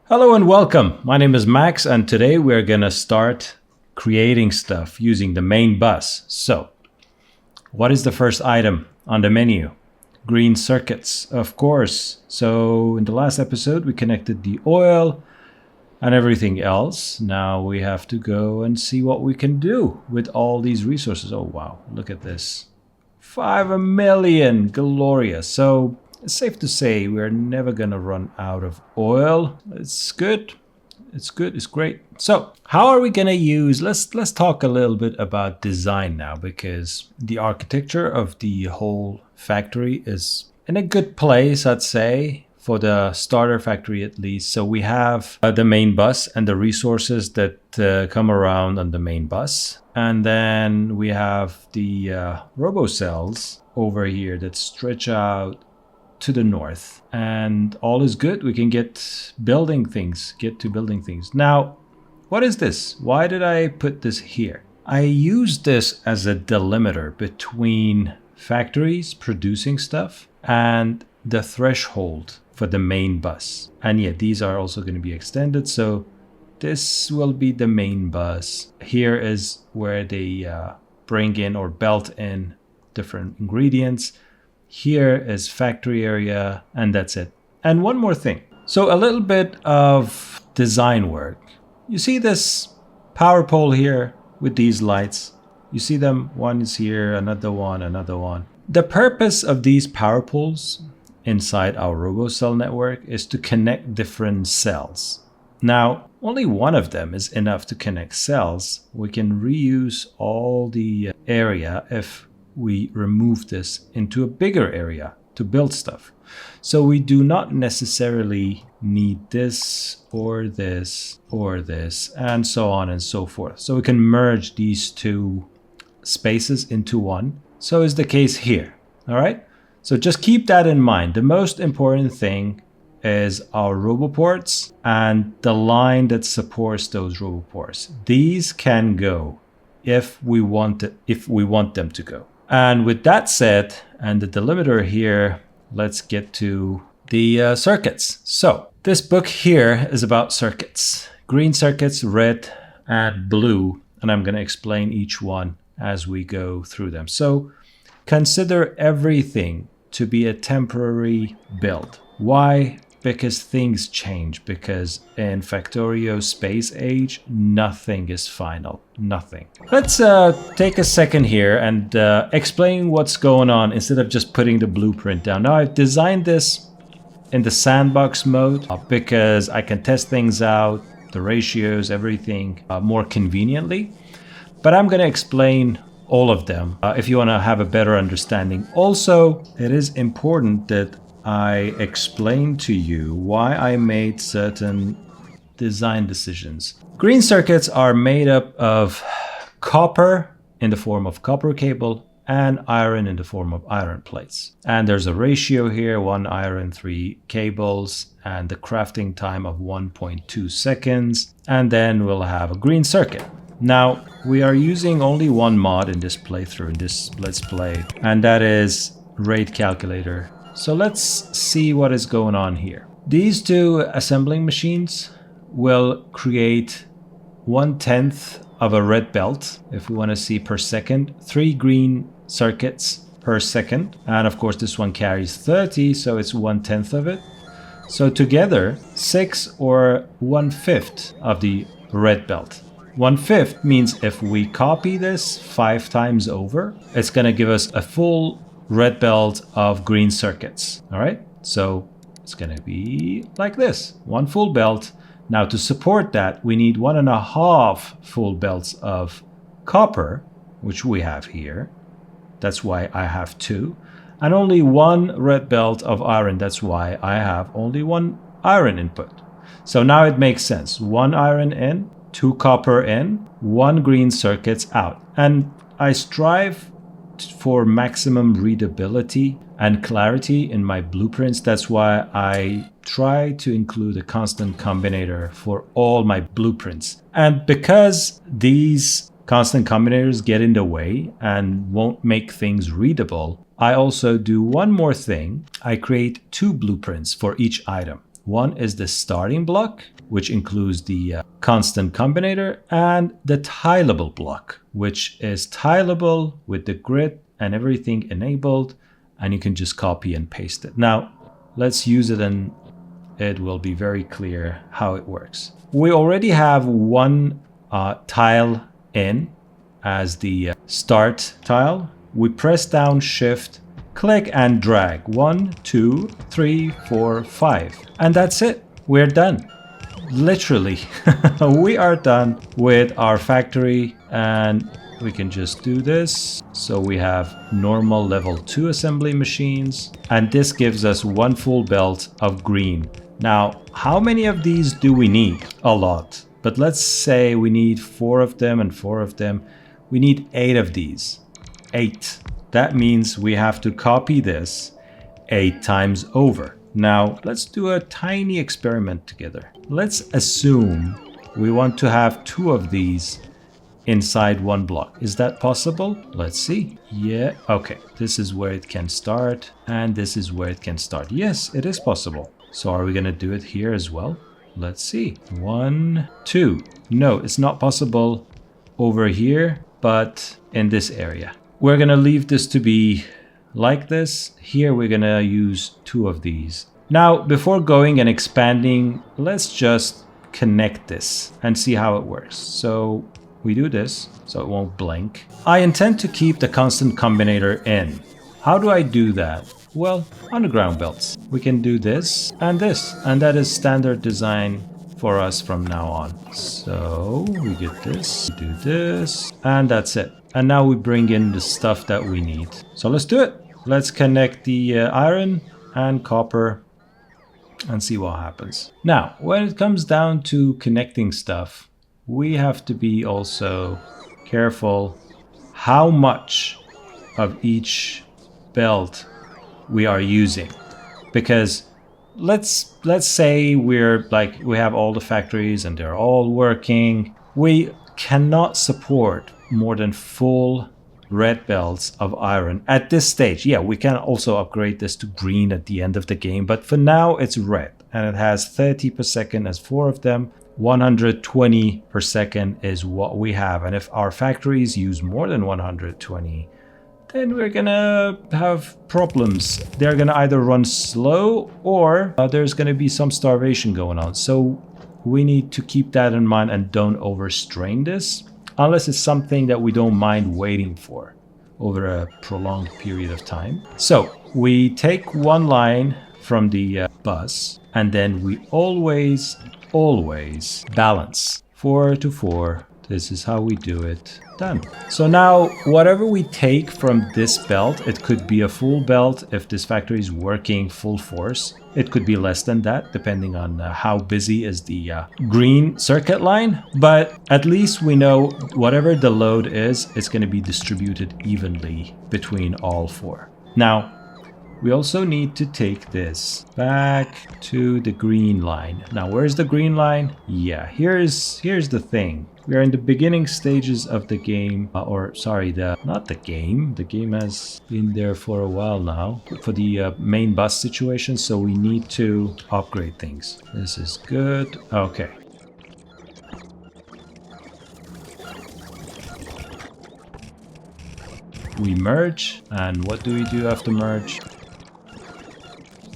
Hello and welcome. My name is Max and today we're going to start creating stuff using the main bus. So, what is the first item on the menu? Green circuits, of course. So, in the last episode we connected the oil and everything else. Now we have to go and see what we can do with all these resources. Oh wow, look at this. 5 million, glorious. So, it's safe to say we're never gonna run out of oil. It's good. It's good. It's great. So how are we gonna use? Let's talk a little bit about design now, because the architecture of the whole factory is in a good place, I'd say, for the starter factory at least. So we have the main bus and the resources that come around on the main bus, and then we have the robo cells over here that stretch out to the north, and all is good. We can get to building things. Now, what is this? Why did I put this here? I use this as a delimiter between factories producing stuff and the threshold for the main bus. And yeah, these are also going to be extended, so this will be the main bus. Here is where they bring in or belt in different ingredients. Here is factory area, and that's it. And one more thing. So a little bit of design work. You see this power pole here with these lights. You see them, one is here, another one, another one. The purpose of these power poles inside our RoboCell network is to connect different cells. Now, only one of them is enough to connect cells. We can reuse all the area if we remove this into a bigger area to build stuff. So we do not necessarily need this or this or this and so on and so forth. So we can merge these two spaces into one. So is the case here. All right. So just keep that in mind. The most important thing is our roboports and the line that supports those roboports. These can go if we want them to go. And with that said, and the delimiter here, let's get to the circuits. So this book here is about circuits. Green circuits, red and blue. And I'm going to explain each one as we go through them. So consider everything to be a temporary build. Why? Because things change. Because in Factorio space age, nothing is final. Nothing. Let's take a second here and explain what's going on instead of just putting the blueprint down. Now, I've designed this in the sandbox mode because I can test things out, the ratios, everything more conveniently. But I'm going to explain all of them if you want to have a better understanding. Also, it is important that I explained to you why I made certain design decisions. Green circuits are made up of copper in the form of copper cable and iron in the form of iron plates. And there's a ratio here, 1 iron, 3 cables, and the crafting time of 1.2 seconds. And then we'll have a green circuit. Now, we are using only one mod in this playthrough, in this Let's Play, and that is Rate Calculator. So let's see what is going on here. These two assembling machines will create 1/10 of a red belt, if we want to see per second, 3 green circuits per second. And of course this one carries 30, so it's 1/10 of it. So together, 6 or 1/5 of the red belt. 1/5 means if we copy this 5 times over, it's going to give us a full red belt of green circuits. All right, so it's going to be like this, 1 full belt. Now to support that, we need 1.5 full belts of copper, which we have here. That's why I have 2. And only 1 red belt of iron. That's why I have only 1 iron input. So now it makes sense. 1 iron in, 2 copper in, 1 green circuits out. And I strive for maximum readability and clarity in my blueprints. That's why I try to include a constant combinator for all my blueprints. And because these constant combinators get in the way and won't make things readable, I also do one more thing. I create 2 blueprints for each item. One is the starting block, which includes the constant combinator, and the tileable block, which is tileable with the grid and everything enabled, and you can just copy and paste it. Now, let's use it and it will be very clear how it works. We already have one tile in as the start tile. We press down Shift, click and drag 1, 2, 3, 4, 5. And that's it. We're done. Literally, we are done with our factory, and we can just do this. So we have normal level 2 assembly machines, and this gives us one full belt of green. Now, how many of these do we need? A lot. But let's say we need 4 of them and 4 of them. We need 8 of these. 8. That means we have to copy this 8 times over. Now, let's do a tiny experiment together. Let's assume we want to have 2 of these inside one block. Is that possible? Let's see. Yeah, okay. This is where it can start, and this is where it can start. Yes, it is possible. So are we going to do it here as well? Let's see. 1, 2. No, it's not possible over here, but in this area. We're going to leave this to be like this. Here we're going to use 2 of these. Now, before going and expanding, let's just connect this and see how it works. So we do this so it won't blink. I intend to keep the constant combinator in. How do I do that? Well, underground belts. We can do this, and that is standard design for us from now on. So we get this, do this, and that's it. And now we bring in the stuff that we need. So let's do it. Let's connect the iron and copper and see what happens. Now, when it comes down to connecting stuff, we have to be also careful how much of each belt we are using, because let's say we have all the factories and they're all working. We cannot support more than full red belts of iron at this stage. Yeah, we can also upgrade this to green at the end of the game, but for now it's red, and it has 30 per second as 4 of them. 120 per second is what we have, and if our factories use more than 120, then we're gonna have problems. They're gonna either run slow or there's gonna be some starvation going on. So we need to keep that in mind and don't overstrain this, unless it's something that we don't mind waiting for over a prolonged period of time. So we take one line from the bus, and then we always balance 4 to 4. This is how we do it. Done. So now, whatever we take from this belt, it could be a full belt if this factory is working full force. It could be less than that, depending on how busy is the green circuit line. But at least we know whatever the load is, it's going to be distributed evenly between all 4. Now, we also need to take this back to the green line. Now, where's the green line? Yeah, here's the thing. We are in the beginning stages of the game, not the game. The game has been there for a while now for the main bus situation, so we need to upgrade things. This is good. Okay. We merge, and what do we do after merge?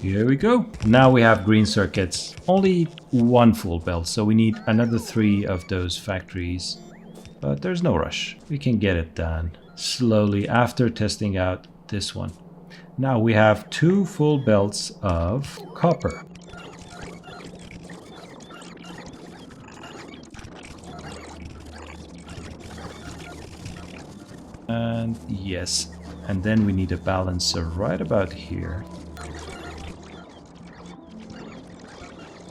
Here we go. Now we have green circuits. Only 1 full belt, so we need another 3 of those factories. But there's no rush. We can get it done slowly after testing out this one. Now we have 2 full belts of copper. And yes, and then we need a balancer right about here.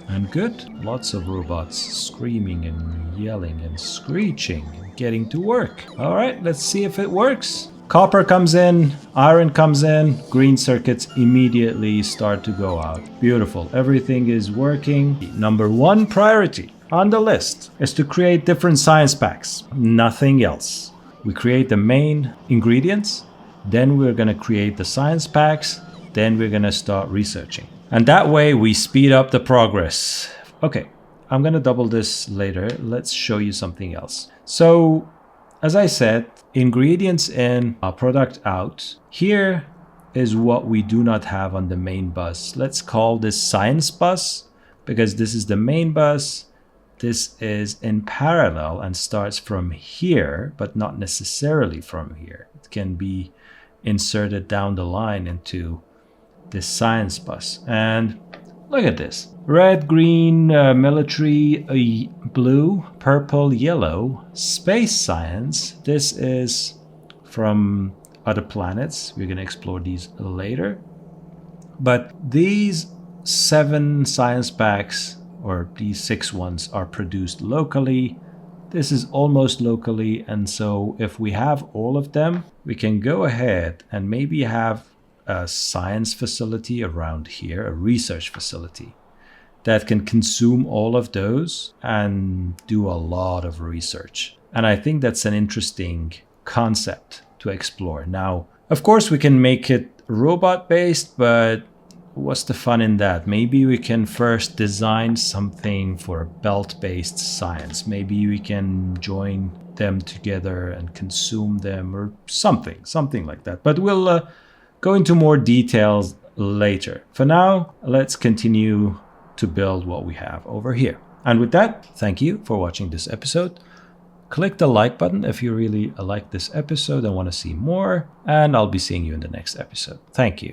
And good. Lots of robots screaming and yelling and screeching and getting to work. All right, let's see if it works. Copper comes in, iron comes in, green circuits immediately start to go out. Beautiful. Everything is working. Number 1 priority on the list is to create different science packs. Nothing else. We create the main ingredients, then we're going to create the science packs, then we're going to start researching. And that way we speed up the progress. Okay, I'm gonna double this later. Let's show you something else. So, as I said, ingredients in, product out. Here is what we do not have on the main bus. Let's call this science bus because this is the main bus. This is in parallel and starts from here, but not necessarily from here. It can be inserted down the line into this science bus. And look at this. Red, green, military, blue, purple, yellow, space science. This is from other planets. We're going to explore these later. But these 7 science packs, or these 6 ones, are produced locally. This is almost locally, and so if we have all of them, we can go ahead and maybe have a science facility around here, a research facility that can consume all of those and do a lot of research. And I think that's an interesting concept to explore. Now, of course, we can make it robot-based, but what's the fun in that? Maybe we can first design something for belt-based science. Maybe we can join them together and consume them or something like that. But we'll go into more details later. For now, let's continue to build what we have over here. And with that, thank you for watching this episode. Click the like button if you really like this episode and want to see more, and I'll be seeing you in the next episode. Thank you.